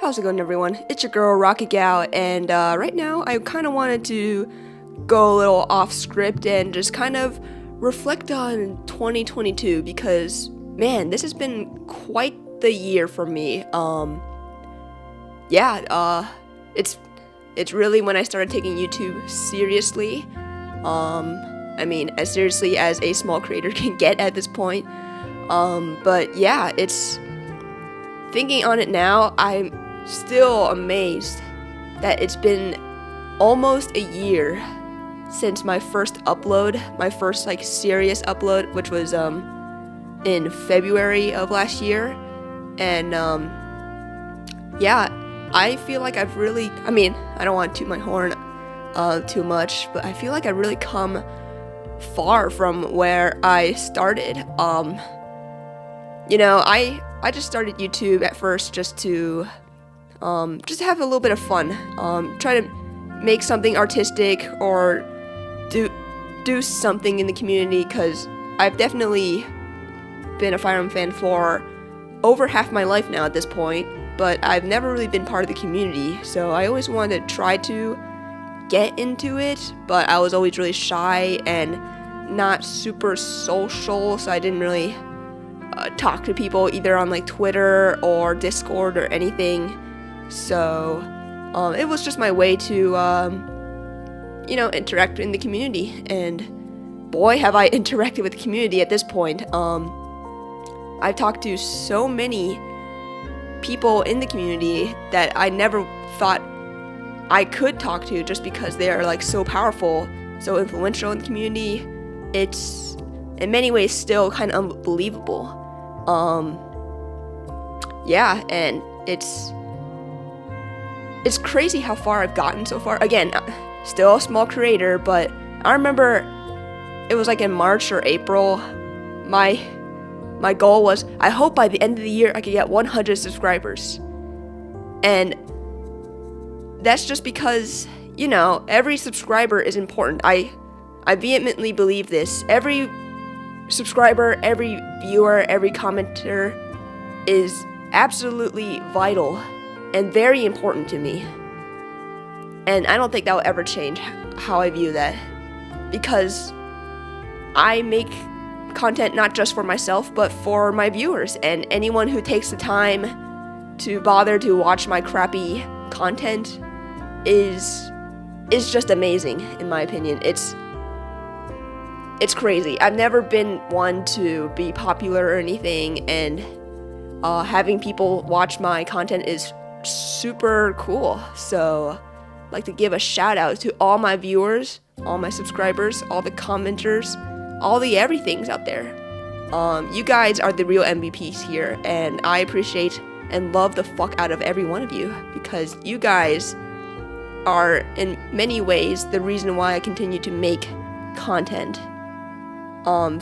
How's it going, everyone? It's your girl, RocketGal, and right now I kind of wanted to go a little off script and just kind of reflect on 2022 because, man, this has been quite the year for me. It's really when I started taking YouTube seriously. As seriously as a small creator can get at this point. But yeah, it's thinking on it now, I'm still amazed that it's been almost a year since my first upload, my first serious upload, which was in February of last year. And I feel like I've really, I don't want to toot my horn too much, but I feel like I've really come far from where I started. I just started YouTube at first just to have a little bit of fun, try to make something artistic or do something in the community, because I've definitely been a Fire Emblem fan for over half my life now at this point, but I've never really been part of the community, so I always wanted to try to get into it, but I was always really shy and not super social, so I didn't really talk to people either on Twitter or Discord or anything. So it was just my way to interact in the community, and boy have I interacted with the community at this point. I've talked to so many people in the community that I never thought I could talk to, just because they are so powerful, so influential in the community. It's in many ways still kind of unbelievable. And it's crazy how far I've gotten so far. Again, still a small creator, but I remember it was in March or April, my goal was, I hope by the end of the year I could get 100 subscribers. And that's just because, every subscriber is important. I vehemently believe this. Every subscriber, every viewer, every commenter is absolutely vital and very important to me. And I don't think that will ever change how I view that, because I make content not just for myself, but for my viewers, and anyone who takes the time to bother to watch my crappy content is just amazing, in my opinion. It's crazy. I've never been one to be popular or anything, and having people watch my content is super cool. So I'd like to give a shout out to all my viewers, all my subscribers, all the commenters, all the everythings out there. You guys are the real MVPs here, and I appreciate and love the fuck out of every one of you, because you guys are in many ways the reason why I continue to make content.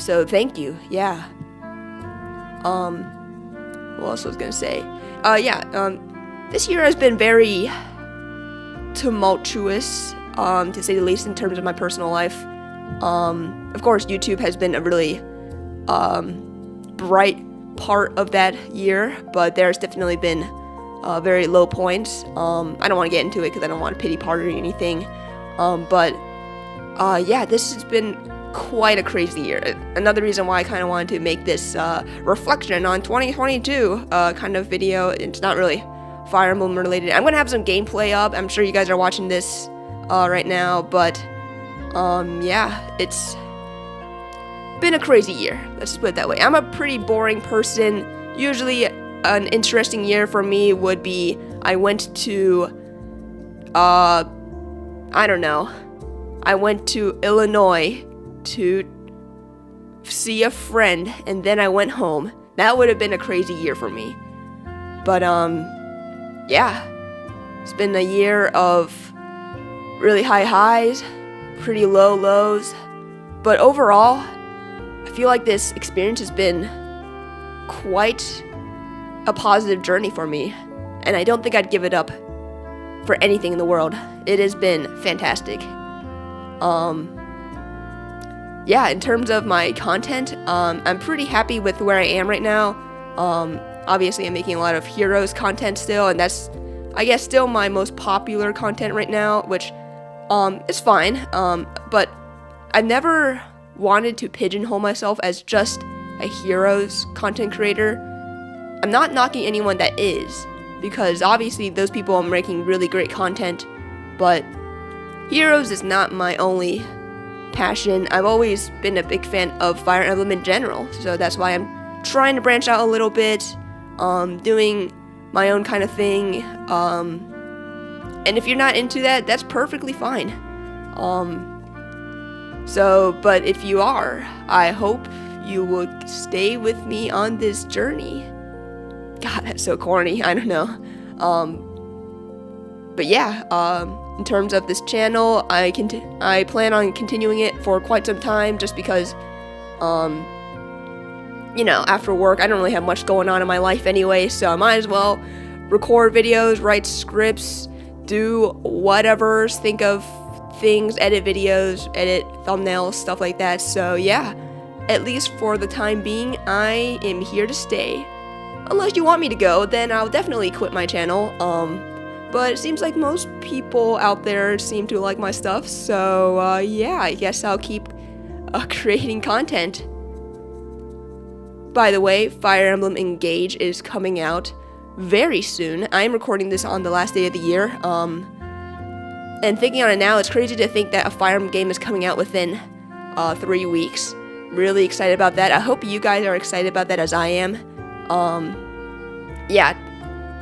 So thank you. Yeah. What else was I gonna say? This year has been very tumultuous, to say the least, in terms of my personal life. Of course, YouTube has been a really bright part of that year, but there's definitely been very low points. I don't want to get into it because I don't want a pity party or anything. This has been quite a crazy year. Another reason why I kind of wanted to make this reflection on 2022 kind of video. It's not really Fire Emblem related. I'm gonna have some gameplay up. I'm sure you guys are watching this right now, but it's been a crazy year. Let's just put it that way. I'm a pretty boring person. Usually an interesting year for me would be I went to Illinois to see a friend, and then I went home. That would have been a crazy year for me. But it's been a year of really high highs, pretty low lows, but overall I feel like this experience has been quite a positive journey for me, and I don't think I'd give it up for anything in the world. It has been fantastic. In terms of my content, I'm pretty happy with where I am right now. Obviously I'm making a lot of Heroes content still, and that's I guess still my most popular content right now, which is fine. But I've never wanted to pigeonhole myself as just a Heroes content creator. I'm not knocking anyone that is, because obviously those people are making really great content, but Heroes is not my only passion. I've always been a big fan of Fire Emblem in general, so that's why I'm trying to branch out a little bit, doing my own kind of thing, and if you're not into that, that's perfectly fine. But if you are, I hope you will stay with me on this journey. God, that's so corny, I don't know. But yeah, in terms of this channel, I plan on continuing it for quite some time, just because, after work, I don't really have much going on in my life anyway, so I might as well record videos, write scripts, do whatever, think of things, edit videos, edit thumbnails, stuff like that. So yeah, at least for the time being, I am here to stay. Unless you want me to go, then I'll definitely quit my channel. But it seems like most people out there seem to like my stuff, so yeah, I guess I'll keep creating content. By the way, Fire Emblem Engage is coming out very soon. I am recording this on the last day of the year, and thinking on it now, it's crazy to think that a Fire Emblem game is coming out within 3 weeks. Really excited about that. I hope you guys are excited about that as I am. Yeah,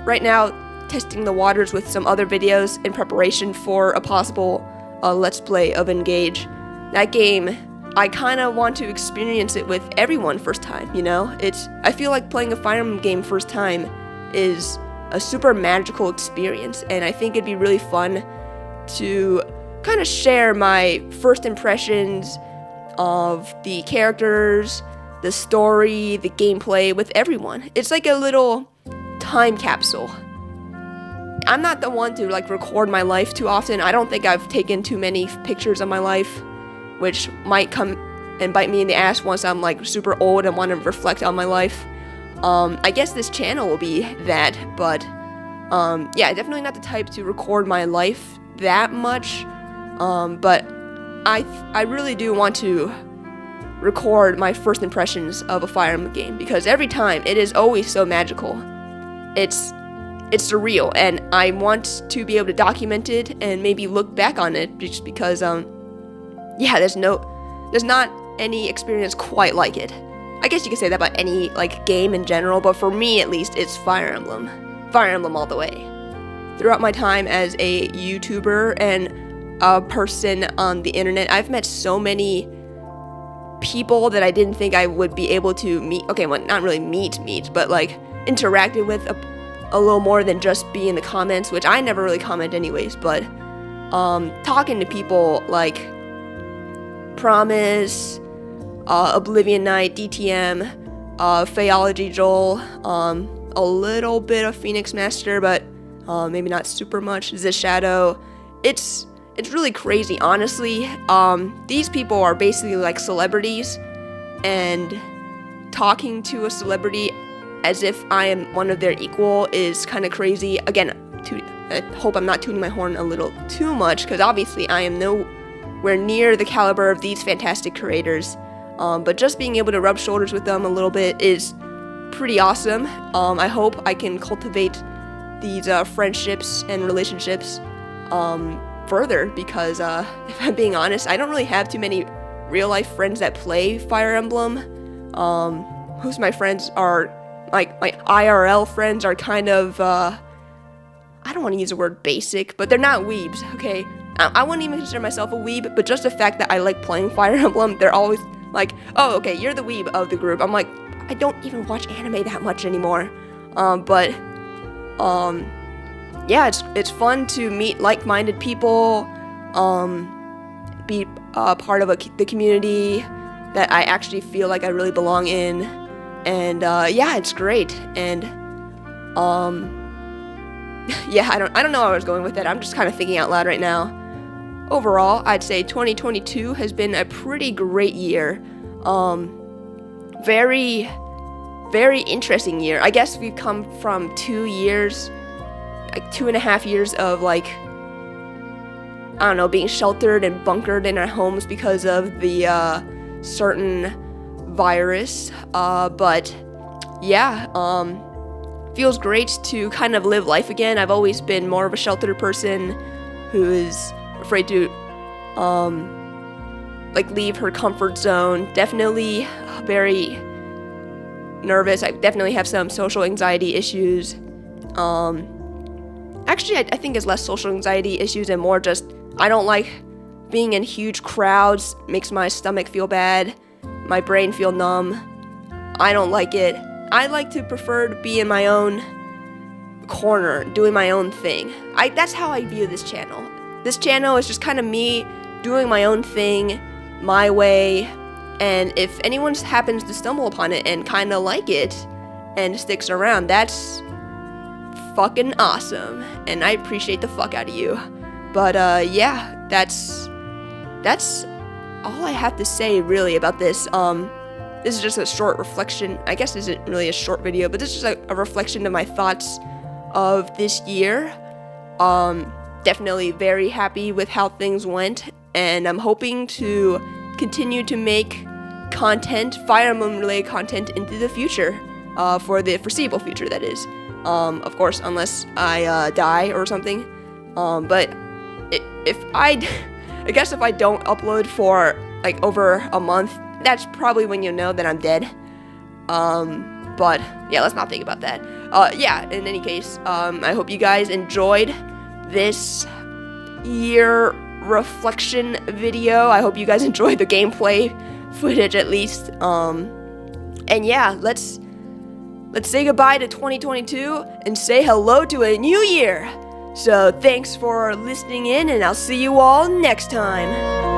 right now, testing the waters with some other videos in preparation for a possible Let's Play of Engage. That game, I kind of want to experience it with everyone first time, I feel like playing a Fire Emblem game first time is a super magical experience, and I think it'd be really fun to kind of share my first impressions of the characters, the story, the gameplay with everyone. It's like a little time capsule. I'm not the one to record my life too often. I don't think I've taken too many pictures of my life, which might come and bite me in the ass once I'm super old and want to reflect on my life. I guess this channel will be that, but yeah, definitely not the type to record my life that much, but I really do want to record my first impressions of a Fire Emblem game, because every time it is always so magical. It's surreal, and I want to be able to document it and maybe look back on it, just because yeah, there's not any experience quite like it. I guess you could say that about any game in general, but for me at least, it's Fire Emblem all the way. Throughout my time as a YouTuber and a person on the internet, I've met so many people that I didn't think I would be able to meet. Okay, well, not really meet, but interacted with a little more than just be in the comments, which I never really comment anyways, but talking to people like Promise, Oblivion Knight, DTM, Phaeology Joel, a little bit of Phoenix Master, but maybe not super much, This Shadow. It's really crazy, honestly. These people are basically like celebrities, and talking to a celebrity as if I am one of their equal is kind of crazy. Again, I hope I'm not tuning my horn a little too much, because obviously I am nowhere near the caliber of these fantastic creators. But just being able to rub shoulders with them a little bit is pretty awesome. I hope I can cultivate these friendships and relationships further, because if I'm being honest, I don't really have too many real life friends that play Fire Emblem. Most of my friends are my IRL friends are kind of I don't want to use the word basic, but they're not weebs, okay? I wouldn't even consider myself a weeb, but just the fact that I like playing Fire Emblem, they're always like, oh, okay, you're the weeb of the group. I'm like, I don't even watch anime that much anymore. Yeah, it's fun to meet like-minded people, be part of the community that I actually feel like I really belong in, and yeah, it's great. And yeah, I don't know where I was going with that. I'm just kind of thinking out loud right now. Overall, I'd say 2022 has been a pretty great year. Very, very interesting year. I guess we've come from 2 years like 2.5 years of like, I don't know, being sheltered and bunkered in our homes because of the certain virus. But yeah, feels great to kind of live life again. I've always been more of a sheltered person who is afraid to like leave her comfort zone. Definitely very nervous. I definitely have some social anxiety issues. Actually, I think it's less social anxiety issues and more just I don't like being in huge crowds. Makes my stomach feel bad, my brain feel numb. I don't like it. I like to prefer to be in my own corner, doing my own thing. That's how I view this channel. This channel is just kind of me doing my own thing, my way, and if anyone happens to stumble upon it and kind of like it and sticks around, that's fucking awesome, and I appreciate the fuck out of you. But yeah, that's all I have to say really about this. This is just a short reflection. I guess this isn't really a short video, but this is a reflection of my thoughts of this year. Definitely very happy with how things went, and I'm hoping to continue to make content, Fire Emblem related content, into the future, for the foreseeable future, that is. Of course, unless I die or something. But if I guess if I don't upload for like over a month, that's probably when you know that I'm dead. But yeah, let's not think about that. Yeah, in any case, I hope you guys enjoyed this year reflection video. I hope you guys enjoyed the gameplay footage at least. And yeah, let's say goodbye to 2022 and say hello to a new year. So thanks for listening in, and I'll see you all next time.